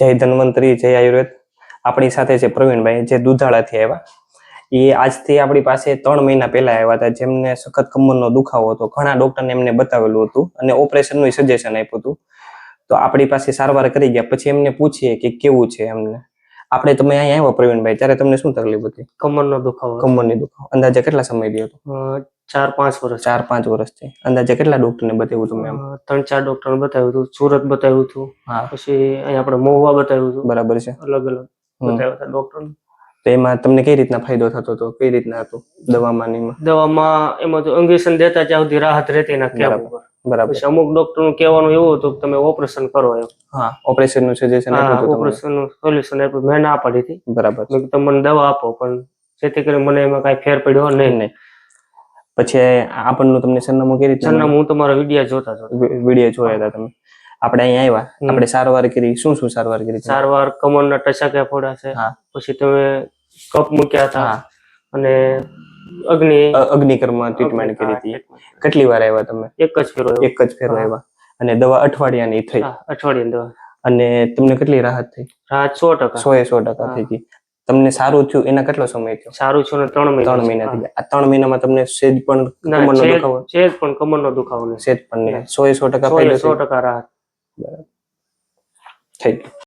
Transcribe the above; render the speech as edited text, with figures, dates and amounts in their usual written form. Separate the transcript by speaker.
Speaker 1: જય ધન્વંતરી, જય આયુર્વેદ. આપણી સાથે છે પ્રવીણભાઈ, જે દુધાળાથી આવ્યા. એ આજથી આપણી પાસે 3 મહિના પહેલા આવ્યા હતા, જેમને સખત કમરનો દુખાવો હતો. ઘણા ડોક્ટરને એમને બતાવેલું હતું અને ઓપરેશનનું સજેશન આપ્યું હતું. તો આપણી પાસે સારવાર કરી ગયા. પછી એમને પૂછીએ કે કેવું છે એમને. આપણે તમે અહીંયા આવ્યા પ્રવીણભાઈ, ત્યારે તમને શું તકલીફ હતી?
Speaker 2: કમરનો દુખાવો.
Speaker 1: કમરની દુખાવો. અંદાજે કેટલા સમયથી હતો?
Speaker 2: 4-5 વર્ષ.
Speaker 1: 4-5 વર્ષથી. અંદાજે કેટલા ડોક્ટરને બતાવ્યું તમે એમ?
Speaker 2: 3-4 ડોક્ટરને બતાવ્યું હતું. સુરત બતાવ્યું હતું.
Speaker 1: હા.
Speaker 2: પછી અહીંયા આપણે મહુવા બતાવ્યું હતું.
Speaker 1: બરાબર છે.
Speaker 2: અલગ અલગ બતાવ્યા હતા ડોક્ટર.
Speaker 1: તો એમાં તમને કઈ રીતના ફાયદો થતો હતો? કઈ રીતના હતું દવામાં?
Speaker 2: એમાં તો ઇન્જેક્શન દેતા ત્યાં સુધી રાહત રહેતી ના કેમ.
Speaker 1: બરાબર.
Speaker 2: પછી અમુક ડોક્ટર નું કહેવાનું એવું હતું કે તમે ઓપરેશન કરો એમ.
Speaker 1: હા, ઓપરેશન નું સજેશન આપ્યું હતું.
Speaker 2: ઓપરેશન નું સોલ્યુશન આપ્યું. મેં ના પાડી હતી.
Speaker 1: બરાબર.
Speaker 2: તમે મને દવા આપો, પણ જેથી કરીને મને એમાં કઈ ફેર પડ્યો નહીં.
Speaker 1: પછી આપણનું તમને સરનામું કઈ રીતે?
Speaker 2: સરનામું હું તમારા વિડીયો જોયા
Speaker 1: હતા તમે. આપણે અહીંયા આવ્યા, આપણે સારવાર કરી. શું શું સારવાર કરી?
Speaker 2: સારવાર કમરના ટચાક્યા ફોડા છે. પછી તમે કપ મૂક્યા હતા અને અગ્નિકર્મ
Speaker 1: ટ્રીટમેન્ટ કરી હતી. કેટલી વાર આવ્યા તમે?
Speaker 2: એક જ ફેરો
Speaker 1: આવ્યા. અને દવા અઠવાડિયાની થઈ?
Speaker 2: અઠવાડિયાની દવા.
Speaker 1: અને તમને કેટલી રાહત થઈ?
Speaker 2: રાહત 100%.
Speaker 1: 100% થઈ ગઈ. તમને સારું થયું એના કેટલો સમય થયો?
Speaker 2: સારું થયું 3 મહિના.
Speaker 1: 3 મહિના થઈ ગયા. આ 3 મહિનામાં તમને સેજ પણ કમરનો દુખાવો?
Speaker 2: સેજ પણ કમરનો દુખાવો નહીં.
Speaker 1: સેજ પણ નહીં. 100% ફાયદો?
Speaker 2: 100% રાહત.
Speaker 1: બરાબર. થઈ ગયું.